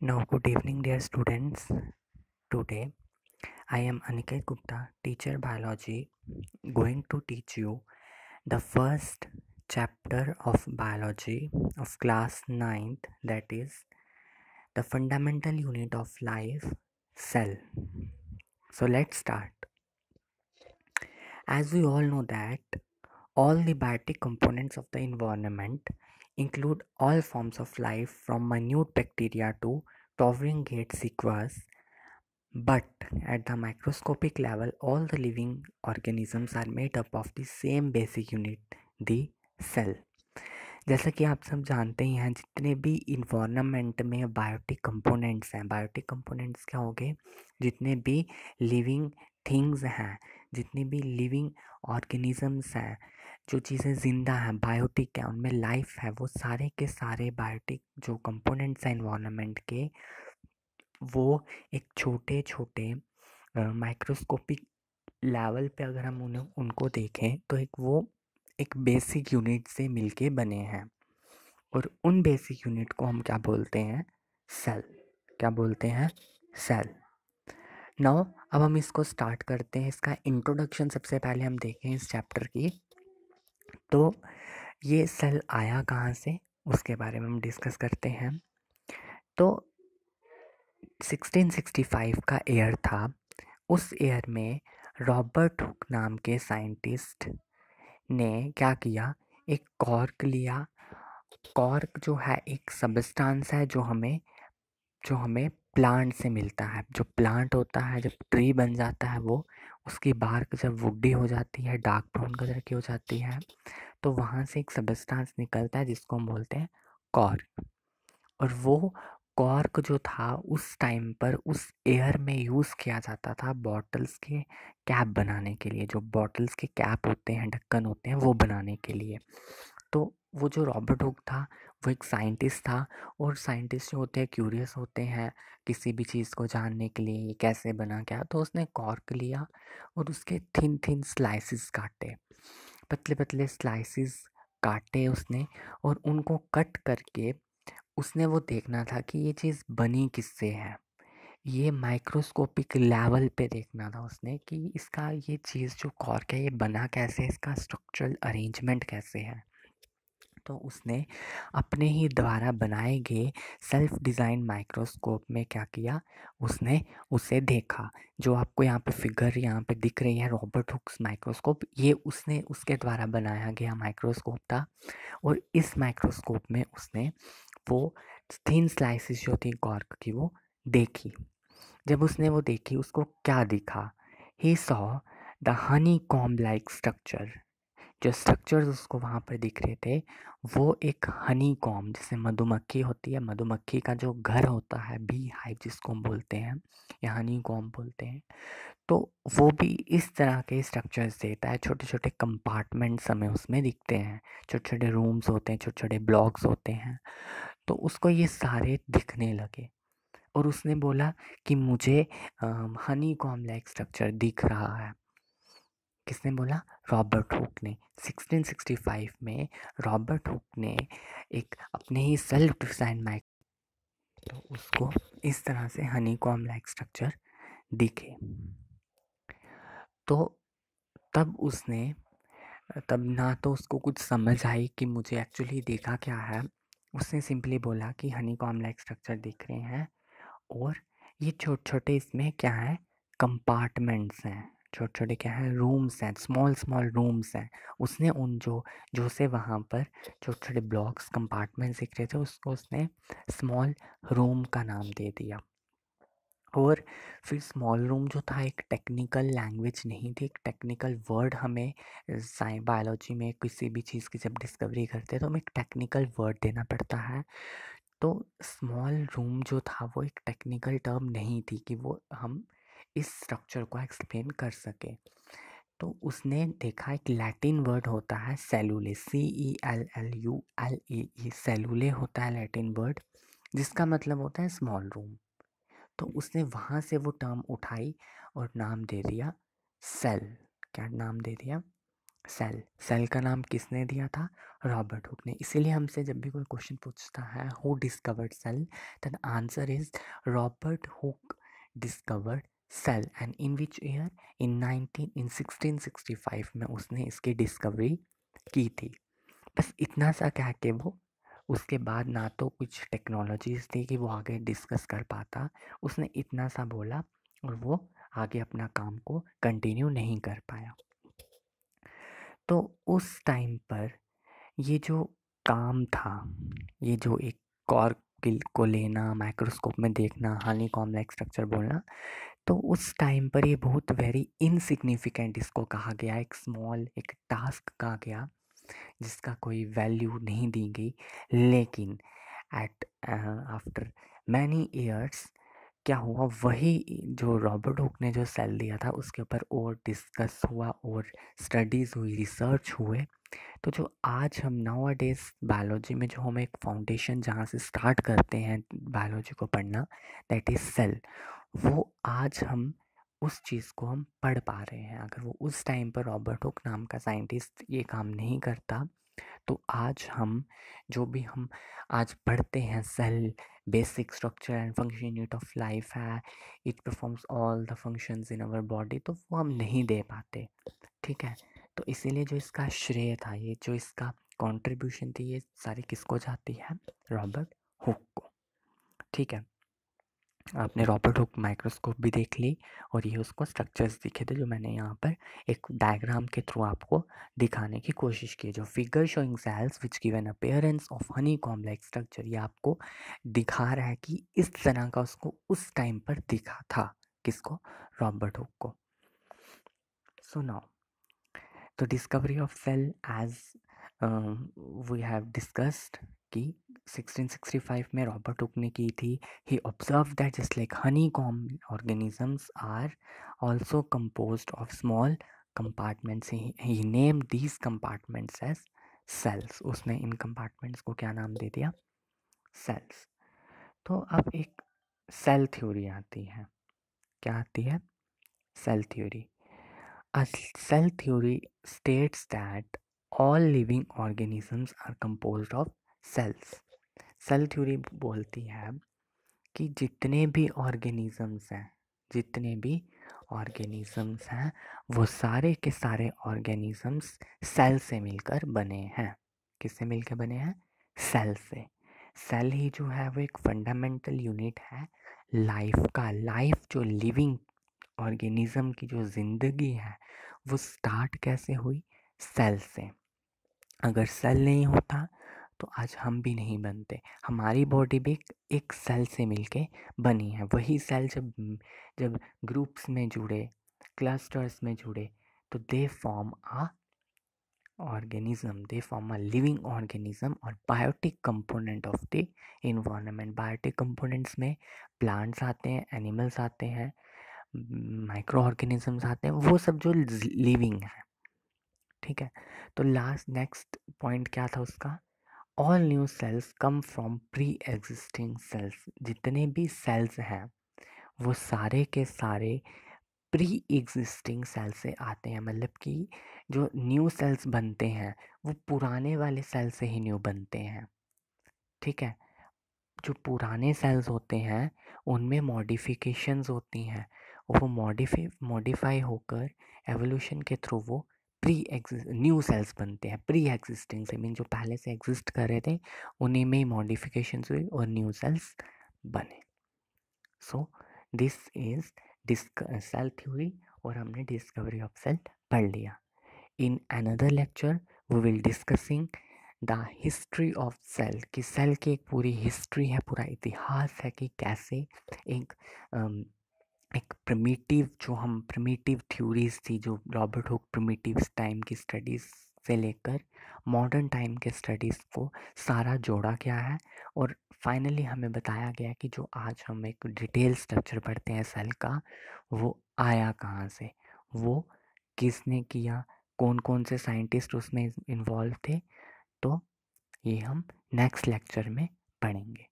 Now, good evening, dear students. Today, I am Aniket Gupta, teacher biology, going to teach you the first chapter of biology of class 9th, that is the fundamental unit of life, cell. So, let's start. As we all know that all the biotic components of the environment include all forms of life from minute bacteria to towering gate sequoias. But at the microscopic level, all the living organisms are made up of the same basic unit, the cell. जैसा कि आप सब जानते ही हैं, जितने भी environment में biotic components हैं, बायोटिक कंपोनेंट्स क्या हो गए, जितने भी लिविंग थिंग्स हैं, जितने भी लिविंग ऑर्गेनिजम्स हैं, जो चीज़ें ज़िंदा हैं, बायोटिक हैं, उनमें लाइफ है, वो सारे के सारे बायोटिक जो कंपोनेंट्स हैं इन्वायरमेंट के, वो एक छोटे छोटे माइक्रोस्कोपिक लेवल पे अगर हम उन्हें उनको देखें तो एक बेसिक यूनिट से मिलके बने हैं। और उन बेसिक यूनिट को हम क्या बोलते हैं? सेल। क्या बोलते हैं? सेल। नाउ अब हम इसको स्टार्ट करते हैं। इसका इंट्रोडक्शन सबसे पहले हम देखें इस चैप्टर की। तो ये सेल आया कहाँ से, उसके बारे में हम डिस्कस करते हैं। तो 1665 का ईयर था। उस ईयर में रॉबर्ट हुक नाम के साइंटिस्ट ने क्या किया, एक कॉर्क लिया। कॉर्क जो है एक सब्सटेंस है जो हमें प्लांट से मिलता है। जो प्लांट होता है, जब ट्री बन जाता है, वो उसकी बार्क जब वुडी हो जाती है, डार्क ब्राउन कलर की हो जाती है, तो वहाँ से एक सब्सटेंस निकलता है जिसको हम बोलते हैं कॉर्क। और वो कॉर्क जो था उस टाइम पर उस एयर में यूज़ किया जाता था बॉटल्स के कैप बनाने के लिए। जो बॉटल्स के कैप होते हैं, ढक्कन होते हैं, वो बनाने के लिए। तो वो जो रॉबर्ट हुक था, वो एक साइंटिस्ट था। और साइंटिस्ट जो होते हैं क्यूरियस होते हैं किसी भी चीज़ को जानने के लिए, ये कैसे बना क्या। तो उसने कॉर्क लिया और उसके थिन थिन स्लाइसिस काटे, पतले पतले स्लाइसिस काटे उसने। और उनको कट करके उसने वो देखना था कि ये चीज़ बनी किससे है। ये माइक्रोस्कोपिक लेवल पे देखना था उसने कि इसका ये चीज़ जो कॉर्क है ये बना कैसे है, इसका स्ट्रक्चरल अरेंजमेंट कैसे है। तो उसने अपने ही द्वारा बनाए गए सेल्फ डिज़ाइन माइक्रोस्कोप में क्या किया, उसने उसे देखा। जो आपको यहाँ पे फिगर यहाँ पे दिख रही है, रॉबर्ट हुक्स माइक्रोस्कोप, ये उसने उसके द्वारा बनाया गया माइक्रोस्कोप था। और इस माइक्रोस्कोप में उसने वो थिन स्लाइसेस जो थी कॉर्क की वो देखी। जब उसने वो देखी, उसको क्या दिखा? He saw the honey comb like structure. जो स्ट्रक्चर्स उसको वहाँ पर दिख रहे थे, वो एक हनी कॉम्ब, जैसे मधुमक्खी होती है, मधुमक्खी का जो घर होता है, बी हाइव जिसको हम बोलते हैं या हनी कॉम्ब बोलते हैं, तो वो भी इस तरह के स्ट्रक्चर्स देता है। छोटे छोटे कंपार्टमेंट्स हमें उसमें दिखते हैं, छोटे छोटे रूम्स होते हैं, छोटे छोटे ब्लॉक्स होते हैं। तो उसको ये सारे दिखने लगे और उसने बोला कि मुझे हनी कॉम्ब लाइक स्ट्रक्चर दिख रहा है। किसने बोला? रॉबर्ट हुक ने। 1665 में रॉबर्ट हुक ने एक अपने ही सेल्फ डिजाइन माइक, तो उसको इस तरह से हनी कॉम्ब लाइक स्ट्रक्चर दिखे। तो तब ना तो उसको कुछ समझ आई कि मुझे एक्चुअली देखा क्या है। उसने सिंपली बोला कि हनी कॉम्ब लाइक स्ट्रक्चर दिख रहे हैं और ये छोटे छोटे इसमें क्या है, कंपार्टमेंट्स हैं, छोटे छोटे क्या है, रूम्स हैं, स्मॉल स्मॉल रूम्स हैं। उसने उन जो से वहाँ पर छोटे छोटे ब्लॉक्स कंपार्टमेंट्स दिख रहे थे, उसको उसने स्मॉल रूम का नाम दे दिया। और फिर स्मॉल रूम जो था एक टेक्निकल लैंग्वेज नहीं थी, एक टेक्निकल वर्ड हमें साइंस बायोलॉजी में किसी भी चीज़ की जब डिस्कवरी करते हैं तो हमें एक टेक्निकल वर्ड देना पड़ता है। तो स्मॉल रूम जो था वो एक टेक्निकल टर्म नहीं थी कि वो हम इस स्ट्रक्चर को एक्सप्लेन कर सके। तो उसने देखा एक लैटिन वर्ड होता है सेलुले, CELLULE, सेलुले होता है लैटिन वर्ड, जिसका मतलब होता है स्मॉल रूम। तो उसने वहाँ से वो टर्म उठाई और नाम दे दिया सेल। क्या नाम दे दिया? सेल का नाम किसने दिया था? रॉबर्ट हुक ने। इसीलिए हमसे जब भी कोई क्वेश्चन पूछता है who discovered cell, then answer is Robert Hooke discovered cell. And in which year? In 1665 में उसने इसकी डिस्कवरी की थी। बस इतना सा कह के वो उसके बाद ना तो कुछ टेक्नोलॉजीज थी कि वो आगे डिस्कस कर पाता, उसने इतना सा बोला और वो आगे अपना काम को कंटिन्यू नहीं कर पाया। तो उस टाइम पर ये जो काम था, ये जो एक कॉर्क को लेना, माइक्रोस्कोप में देखना, हनीकॉम्ब लाइक स्ट्रक्चर बोलना, तो उस टाइम पर ये बहुत वेरी इनसिग्निफिकेंट इसको कहा गया, एक स्मॉल एक टास्क कहा गया जिसका कोई वैल्यू नहीं दी गई। लेकिन एट आफ्टर मैनी ईयर्स क्या हुआ, वही जो रॉबर्ट हुक ने जो सेल दिया था उसके ऊपर और डिस्कस हुआ और स्टडीज़ हुई, रिसर्च हुए। तो जो आज हम नाउ डेज बायोलॉजी में जो हम एक फाउंडेशन जहाँ से स्टार्ट करते हैं बायोलॉजी को पढ़ना, दैट इज़ सेल, वो आज हम उस चीज़ को हम पढ़ पा रहे हैं। अगर वो उस टाइम पर रॉबर्ट हुक नाम का साइंटिस्ट ये काम नहीं करता तो आज हम जो भी हम आज पढ़ते हैं, cell basic structure and function unit of life है, it performs all the functions in our body, तो वो हम नहीं दे पाते। ठीक है, तो इसीलिए जो इसका श्रेय था, ये जो इसका कंट्रीब्यूशन थी, ये सारी किसको जाती है? रॉबर्ट हुक को। ठीक है, आपने रॉबर्ट हुक माइक्रोस्कोप भी देख ली और ये उसको स्ट्रक्चर्स दिखे थे जो मैंने यहाँ पर एक डायग्राम के थ्रू आपको दिखाने की कोशिश की। जो figure showing cells which give an appearance of honeycomb like structure, ये आपको दिखा रहा है कि इस तरह का उसको उस टाइम पर दिखा था। किसको? रॉबर्ट हुक को। सो नाउ तो discovery of cell as we have discussed कि 1665 में रॉबर्ट हुक ने की थी। He observe that just like honeycomb organisms are also composed of small compartments. He named these compartments as cells. उसने इन compartments को क्या नाम दे दिया? cells. तो अब एक सेल थ्योरी आती है। क्या आती है? Cell theory. A cell theory states that all living organisms are composed of cells. Cell theory बोलती है कि जितने भी ऑर्गेनिजम्स हैं, जितने भी ऑर्गेनिजम्स हैं, वो सारे के सारे ऑर्गेनिजम्स सेल से मिलकर बने हैं। किससे मिलकर बने हैं? सेल से। सेल ही जो है वो एक फंडामेंटल यूनिट है लाइफ का। लाइफ जो लिविंग ऑर्गेनिज्म की जो ज़िंदगी है वो स्टार्ट कैसे हुई? सेल से। अगर सेल नहीं होता तो आज हम भी नहीं बनते। हमारी बॉडी भी एक सेल से मिलके बनी है। वही सेल जब जब ग्रुप्स में जुड़े, क्लस्टर्स में जुड़े, तो they form a organism, they form a living organism और biotic component of the environment. Biotic components में प्लांट्स आते हैं, एनिमल्स आते हैं, माइक्रो ऑर्गेनिजम्स आते हैं, वो सब जो लिविंग है। ठीक है, तो लास्ट नेक्स्ट पॉइंट क्या था उसका? All new sales come from pre existing cells. जितने भी सेल्स हैं वो सारे के सारे प्री एग्जिस्टिंग सेल से आते हैं। मतलब कि जो न्यू सेल्स बनते हैं वो पुराने वाले सेल से ही न्यू बनते हैं। ठीक है, जो पुराने सेल्स होते हैं उनमें मॉडिफिकेशंस होती हैं और वो मॉडिफाई होकर एवोल्यूशन के थ्रू वो न्यू सेल्स बनते हैं। प्री एग्जिस्टिंग से मीन जो पहले से एग्जिस्ट कर रहे थे उन्हीं में ही मॉडिफिकेशंस हुई और न्यू सेल्स बने। So this is cell theory और हमने डिस्कवरी ऑफ सेल पढ़ लिया। In another lecture we will discussing the history of cell, कि सेल की एक पूरी हिस्ट्री है, पूरा इतिहास है कि कैसे एक एक प्रिमिटिव जो हम प्रिमिटिव थ्योरीज थी जो रॉबर्ट हुक प्रिमिटिव टाइम की स्टडीज़ से लेकर मॉडर्न टाइम के स्टडीज़ को सारा जोड़ा गया है। और फाइनली हमें बताया गया कि जो आज हम एक डिटेल स्ट्रक्चर पढ़ते हैं सेल का, वो आया कहाँ से, वो किसने किया, कौन कौन से साइंटिस्ट उसमें इन्वॉल्व थे। तो ये हम नेक्स्ट लेक्चर में पढ़ेंगे।